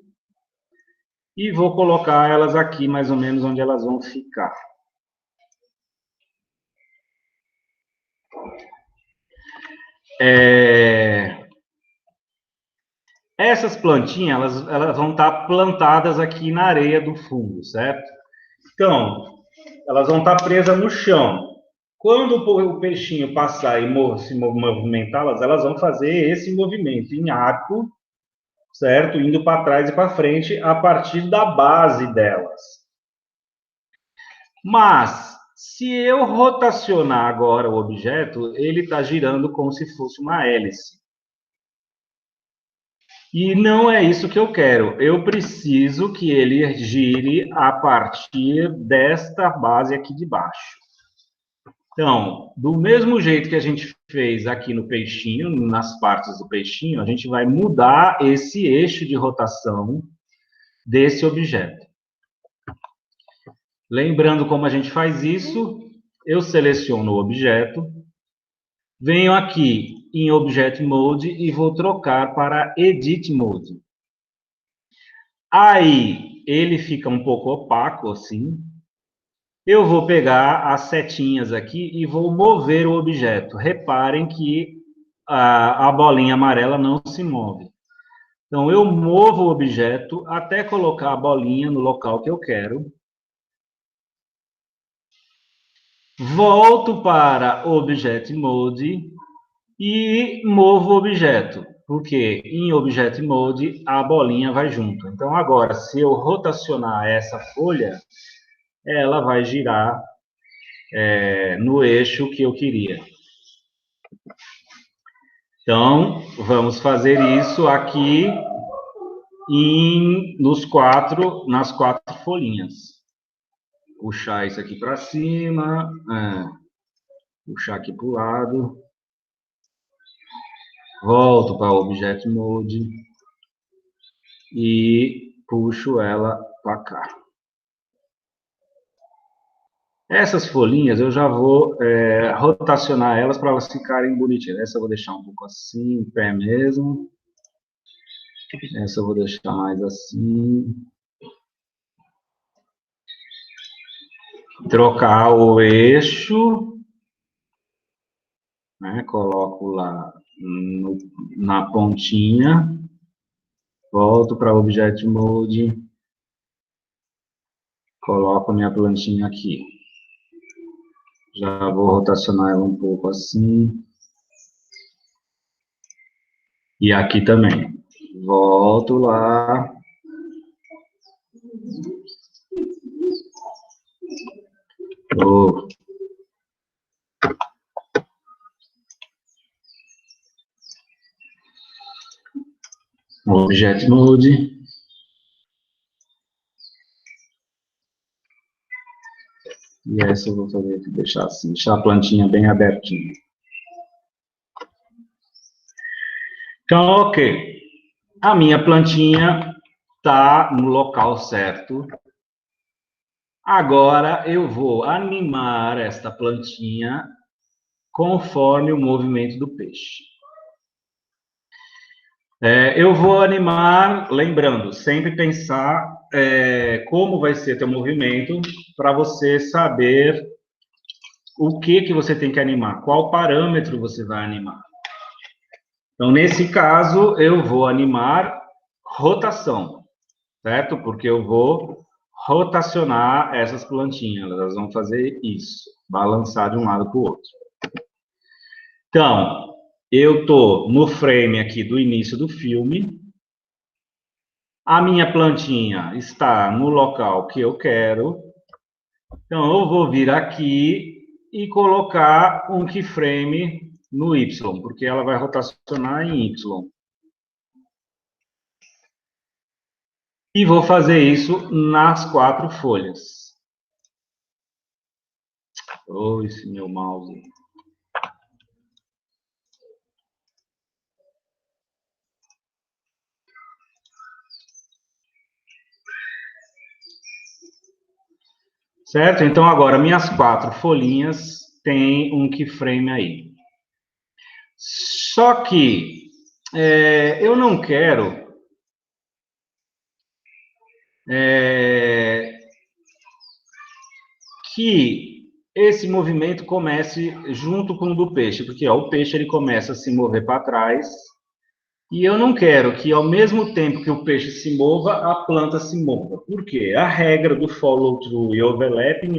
E vou colocar elas aqui, mais ou menos, onde elas vão ficar. Essas plantinhas, elas vão estar plantadas aqui na areia do fundo, certo? Então, elas vão estar presas no chão. Quando o peixinho passar e se movimentá-las, elas vão fazer esse movimento em arco, certo? Indo para trás e para frente a partir da base delas. Mas, se eu rotacionar agora o objeto, ele está girando como se fosse uma hélice. E não é isso que eu quero. Eu preciso que ele gire a partir desta base aqui de baixo. Então, do mesmo jeito que a gente fez aqui no peixinho, nas partes do peixinho, a gente vai mudar esse eixo de rotação desse objeto. Lembrando como a gente faz isso, eu seleciono o objeto, venho aqui em Object Mode e vou trocar para Edit Mode. Aí, ele fica um pouco opaco, assim. Eu vou pegar as setinhas aqui e vou mover o objeto. Reparem que a bolinha amarela não se move. Então, eu movo o objeto até colocar a bolinha no local que eu quero. Volto para Object Mode e movo o objeto. porque em Object Mode a bolinha vai junto. Então, agora, se eu rotacionar essa folha, ela vai girar no eixo que eu queria. Então, vamos fazer isso aqui nas quatro folhinhas. Puxar isso aqui para cima, puxar aqui para o lado, volto para o Object Mode e puxo ela para cá. Essas folhinhas eu já vou rotacionar elas para elas ficarem bonitinhas. Essa eu vou deixar um pouco assim, em pé mesmo. Essa eu vou deixar mais assim. Trocar o eixo, né? Coloco lá na pontinha, volto para Object Mode, coloco minha plantinha aqui. Já vou rotacionar ela um pouco assim. E aqui também. Volto lá. Object Mode. E essa eu vou fazer aqui, deixar assim, deixar a plantinha bem abertinha. Então, ok. A minha plantinha está no local certo. Agora eu vou animar esta plantinha conforme o movimento do peixe. Eu vou animar, lembrando, sempre pensar como vai ser teu movimento para você saber o que você tem que animar, qual parâmetro você vai animar. Então, nesse caso, eu vou animar rotação, certo? Porque eu vou rotacionar essas plantinhas, elas vão fazer isso, balançar de um lado para o outro. Então, eu estou no frame aqui do início do filme, a minha plantinha está no local que eu quero, então eu vou vir aqui e colocar um keyframe no Y, porque ela vai rotacionar em Y. E vou fazer isso nas quatro folhas. Esse meu mouse. Certo? Então, agora, minhas quatro folhinhas têm um keyframe aí. Só que eu não quero que esse movimento comece junto com o do peixe, porque o peixe ele começa a se mover para trás, e eu não quero que ao mesmo tempo que o peixe se mova, a planta se mova. Por quê? A regra do follow through e overlapping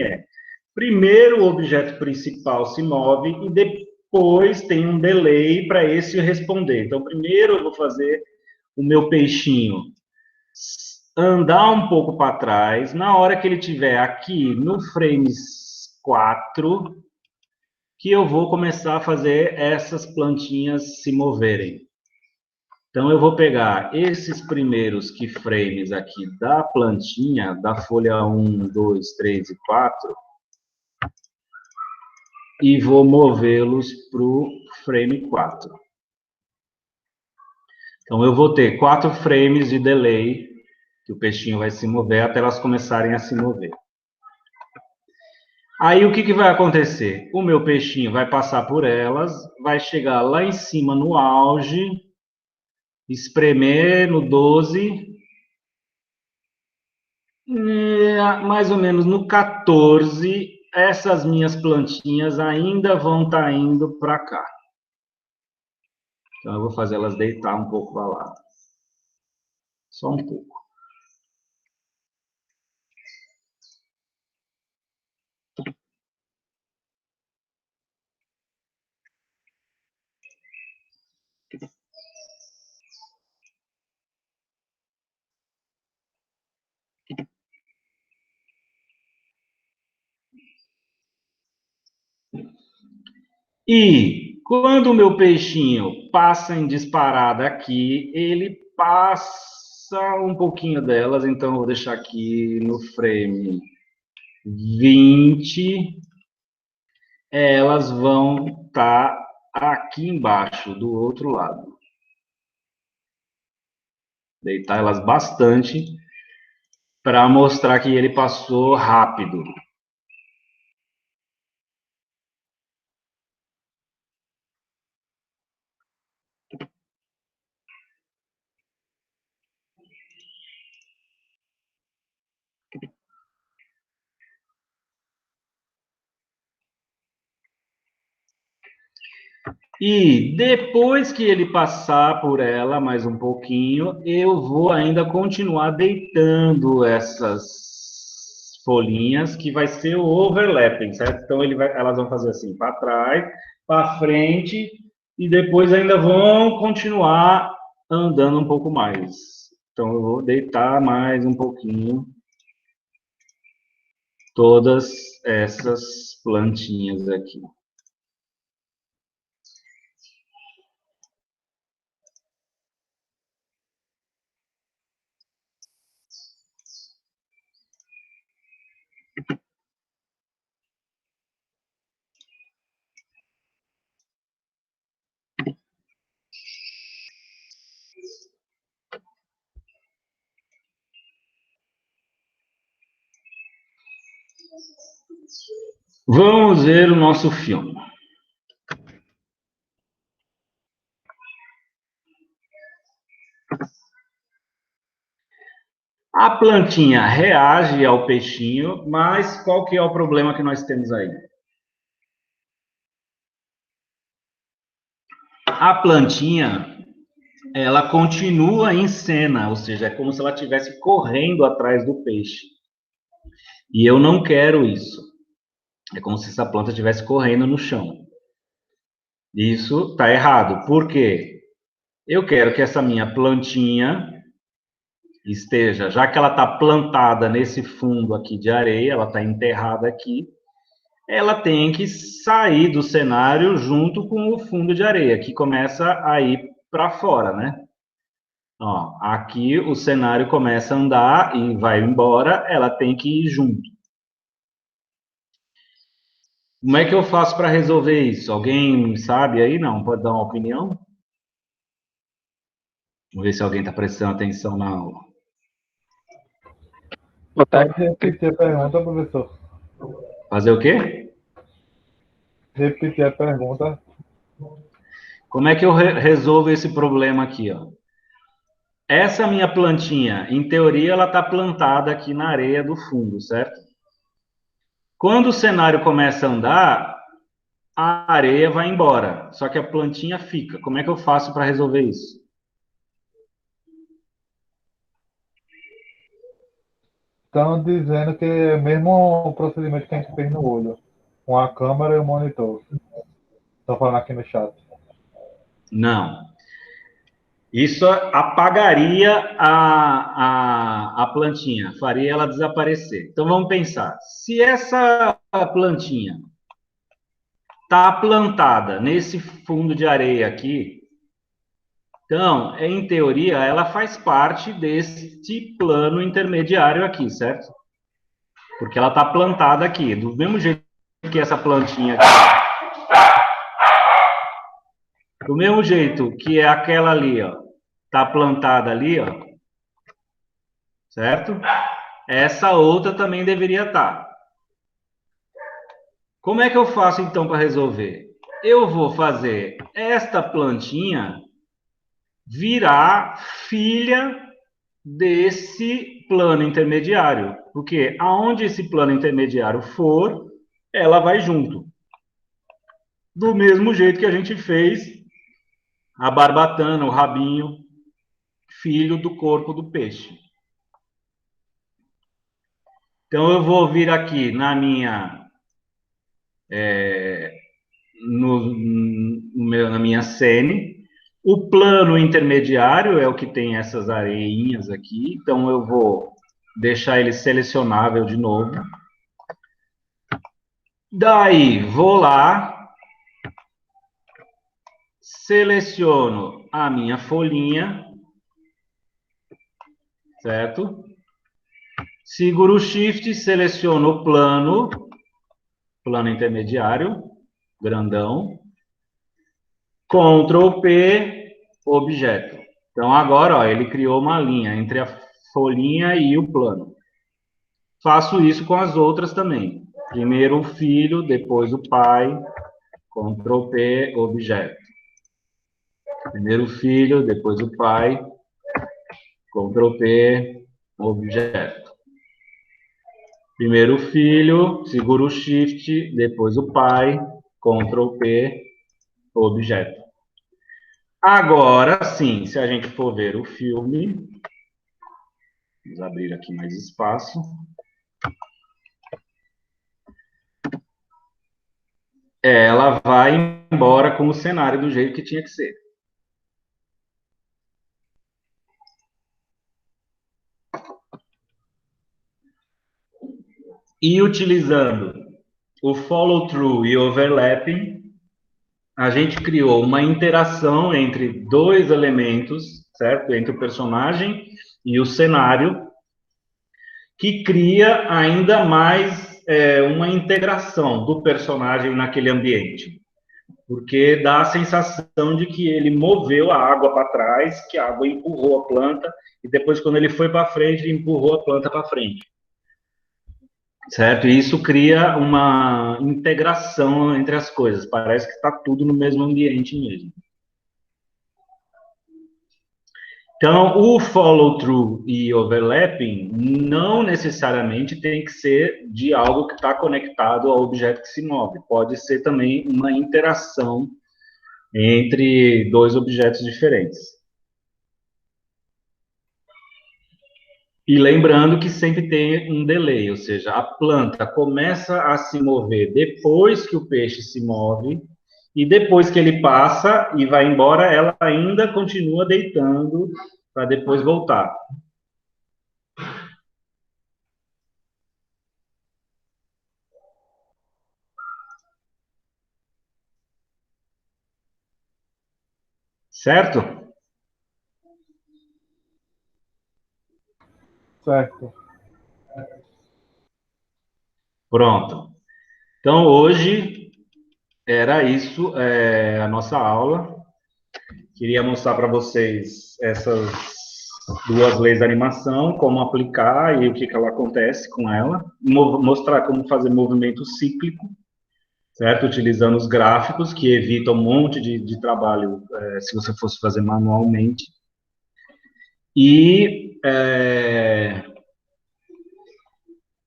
primeiro o objeto principal se move e depois tem um delay para esse responder. Então, primeiro eu vou fazer o meu peixinho andar um pouco para trás. Na hora que ele estiver aqui no frame 4, que eu vou começar a fazer essas plantinhas se moverem. Então, eu vou pegar esses primeiros keyframes aqui da plantinha, da folha 1, 2, 3 e 4, e vou movê-los para o frame 4. Então, eu vou ter 4 frames de delay, que o peixinho vai se mover até elas começarem a se mover. Aí, o que vai acontecer? O meu peixinho vai passar por elas, vai chegar lá em cima no auge, espremer no 12, mais ou menos no 14, essas minhas plantinhas ainda vão estar indo para cá. Então, eu vou fazer elas deitar um pouco para lá. Só um pouco. E quando o meu peixinho passa em disparada aqui, ele passa um pouquinho delas, então eu vou deixar aqui no frame 20, elas vão estar aqui embaixo, do outro lado. Deitar elas bastante para mostrar que ele passou rápido. E depois que ele passar por ela mais um pouquinho, eu vou ainda continuar deitando essas folhinhas, que vai ser o overlapping, certo? Então elas vão fazer assim, para trás, para frente, e depois ainda vão continuar andando um pouco mais. Então eu vou deitar mais um pouquinho todas essas plantinhas aqui. Vamos ver o nosso filme. A plantinha reage ao peixinho, mas qual que é o problema que nós temos aí? A plantinha, ela continua em cena, ou seja, é como se ela estivesse correndo atrás do peixe. E eu não quero isso. É como se essa planta estivesse correndo no chão. Isso está errado. Por quê? Eu quero que essa minha plantinha esteja, já que ela está plantada nesse fundo aqui de areia, ela está enterrada aqui, ela tem que sair do cenário junto com o fundo de areia, que começa a ir para fora, né? Ó, aqui o cenário começa a andar e vai embora, ela tem que ir junto. Como é que eu faço para resolver isso? Alguém sabe aí? Não? Pode dar uma opinião? Vamos ver se alguém está prestando atenção na aula. Pode repetir a pergunta, professor? Fazer o quê? Repetir a pergunta. Como é que eu resolvo esse problema aqui, ó? Essa minha plantinha, em teoria, ela está plantada aqui na areia do fundo, certo? Quando o cenário começa a andar, a areia vai embora, só que a plantinha fica. Como é que eu faço para resolver isso? Estão dizendo que é o mesmo procedimento que a gente fez no olho, com a câmera e o monitor. Estão falando aqui no chat. Não. Isso apagaria a plantinha, faria ela desaparecer. Então vamos pensar: se essa plantinha está plantada nesse fundo de areia aqui, então, em teoria, ela faz parte deste plano intermediário aqui, certo? Porque ela está plantada aqui, do mesmo jeito que essa plantinha aqui. Do mesmo jeito que é aquela ali, ó, está plantada ali, ó, certo? Essa outra também deveria estar. Como é que eu faço então para resolver? Eu vou fazer esta plantinha virar filha desse plano intermediário, porque aonde esse plano intermediário for, ela vai junto. Do mesmo jeito que a gente fez a barbatana, o rabinho, filho do corpo do peixe. Então eu vou vir aqui na minha na minha scene. O plano intermediário é o que tem essas areinhas aqui, então eu vou deixar ele selecionável de novo. Daí, vou lá seleciono a minha folhinha, certo? Seguro o Shift, seleciono o plano intermediário, grandão, Ctrl P, objeto. Então, agora, ó, ele criou uma linha entre a folhinha e o plano. Faço isso com as outras também. Primeiro o filho, depois o pai, Ctrl P, objeto. Primeiro o filho, depois o pai, Ctrl P, objeto. Primeiro o filho, seguro o Shift, depois o pai, Ctrl P, objeto. Agora sim, se a gente for ver o filme, vamos abrir aqui mais espaço. Ela vai embora com o cenário do jeito que tinha que ser. E utilizando o follow through e overlapping, a gente criou uma interação entre dois elementos, certo? Entre o personagem e o cenário, que cria ainda mais uma integração do personagem naquele ambiente. Porque dá a sensação de que ele moveu a água para trás, que a água empurrou a planta, e depois, quando ele foi para frente, ele empurrou a planta para frente. Certo? E isso cria uma integração entre as coisas. Parece que está tudo no mesmo ambiente mesmo. Então, o follow-through e overlapping não necessariamente tem que ser de algo que está conectado ao objeto que se move. Pode ser também uma interação entre dois objetos diferentes. E lembrando que sempre tem um delay, ou seja, a planta começa a se mover depois que o peixe se move, e depois que ele passa e vai embora, ela ainda continua deitando para depois voltar. Certo? Certo. Pronto. Então, hoje era isso, a nossa aula. Queria mostrar para vocês essas duas leis da animação, como aplicar e o que ela acontece com ela. Mostrar como fazer movimento cíclico, certo? Utilizando os gráficos, que evitam um monte de trabalho se você fosse fazer manualmente. E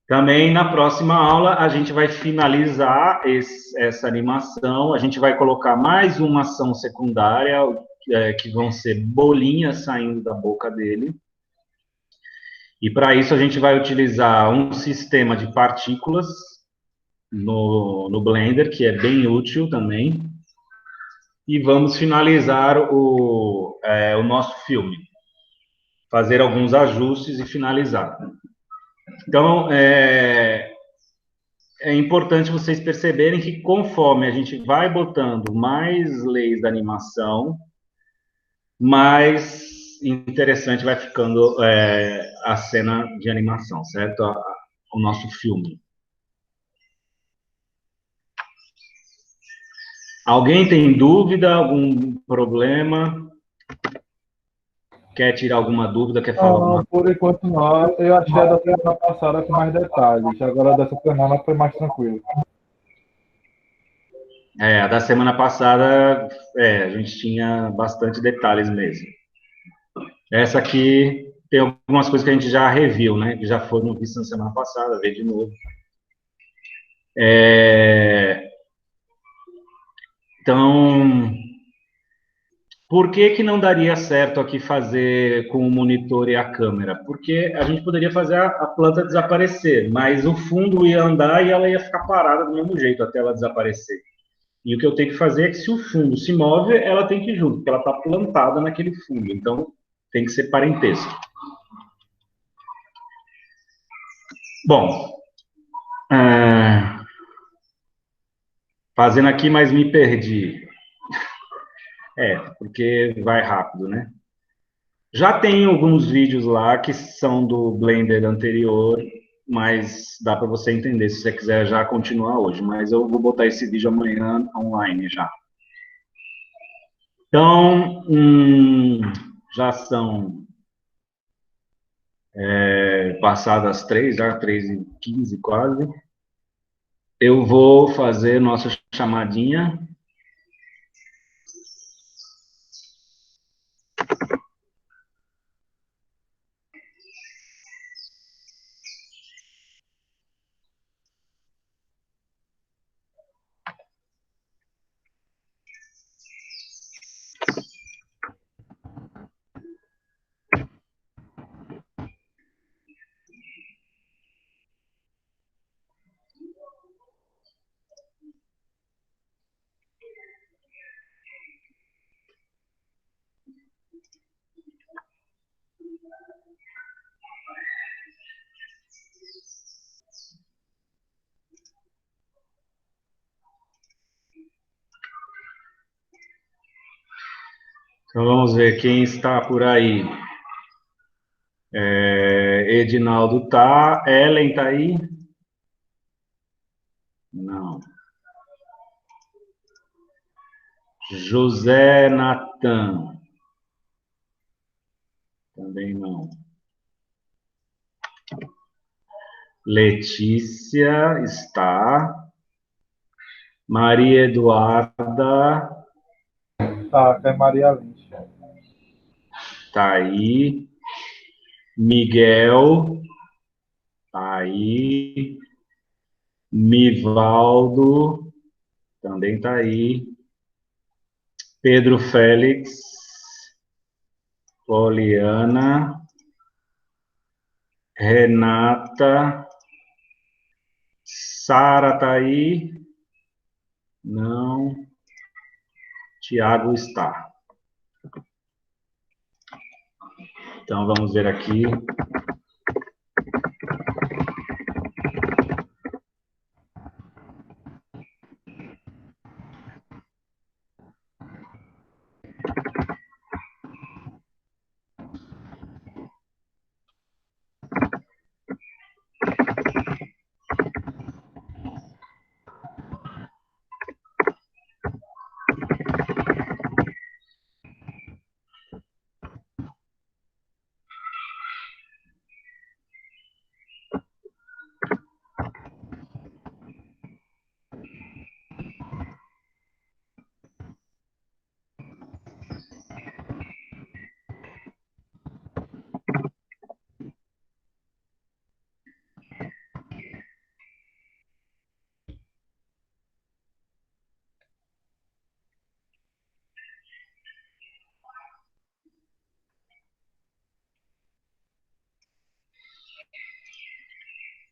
também na próxima aula a gente vai finalizar essa animação, a gente vai colocar mais uma ação secundária, que vão ser bolinhas saindo da boca dele. E para isso a gente vai utilizar um sistema de partículas no Blender, que é bem útil também. E vamos finalizar o nosso filme. Fazer alguns ajustes e finalizar. Então, é importante vocês perceberem que conforme a gente vai botando mais leis da animação, mais interessante vai ficando a cena de animação, certo? O nosso filme. Alguém tem dúvida, algum problema? Quer tirar alguma dúvida, quer falar alguma Não, por enquanto não. Eu achei a da semana passada com mais detalhes. Agora dessa semana foi mais tranquilo. A da semana passada, a gente tinha bastante detalhes mesmo. Essa aqui tem algumas coisas que a gente já reviu, né? Que já foram vistas na semana passada, ver de novo. Então, por que não daria certo aqui fazer com o monitor e a câmera? Porque a gente poderia fazer a planta desaparecer, mas o fundo ia andar e ela ia ficar parada do mesmo jeito até ela desaparecer. E o que eu tenho que fazer é que se o fundo se move, ela tem que ir junto, porque ela está plantada naquele fundo. Então, tem que ser parentesco. Bom, fazendo aqui, mas me perdi. Porque vai rápido, né? Já tem alguns vídeos lá que são do Blender anterior, mas dá para você entender se você quiser já continuar hoje. Mas eu vou botar esse vídeo amanhã online já. Então, já são passadas 3, já 3h15 quase. Eu vou fazer nossa chamadinha. Então, vamos ver quem está por aí. Edinaldo tá. Ellen tá aí? Não. José Natan. Também não. Letícia está. Maria Eduarda Tá, é Maria Lins. tá aí. Miguel tá aí. Mivaldo também tá aí. Pedro Félix. Poliana. Renata. Sara tá aí? Não. Tiago está. Então, vamos ver aqui.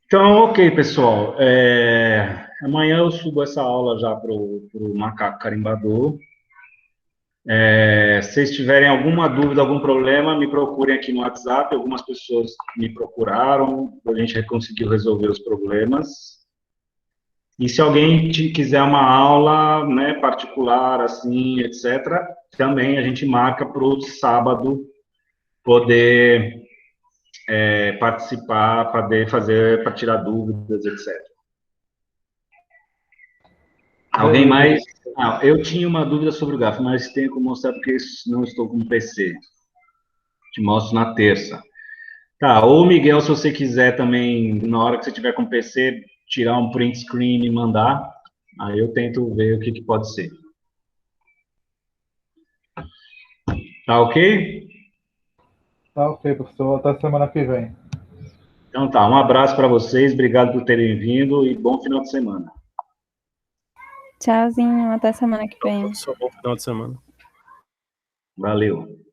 Então, ok, pessoal. Amanhã eu subo essa aula já para o Macaco Carimbador. Se vocês tiverem alguma dúvida, algum problema, me procurem aqui no WhatsApp. Algumas pessoas me procuraram, a gente conseguiu resolver os problemas. E se alguém quiser uma aula, né, particular, assim, etc., também a gente marca para o sábado poder participar, poder fazer, para tirar dúvidas, etc. Alguém mais? Ah, eu tinha uma dúvida sobre o GAF, mas tenho que mostrar porque não estou com o PC. Te mostro na terça. Tá, ou Miguel, se você quiser também, na hora que você tiver com o PC, tirar um print screen e mandar, aí eu tento ver o que pode ser. Tá ok? Tá ok, professor. Até semana que vem. Então tá, um abraço para vocês, obrigado por terem vindo e bom final de semana. Tchauzinho, até semana que vem. Bom final de semana. Valeu.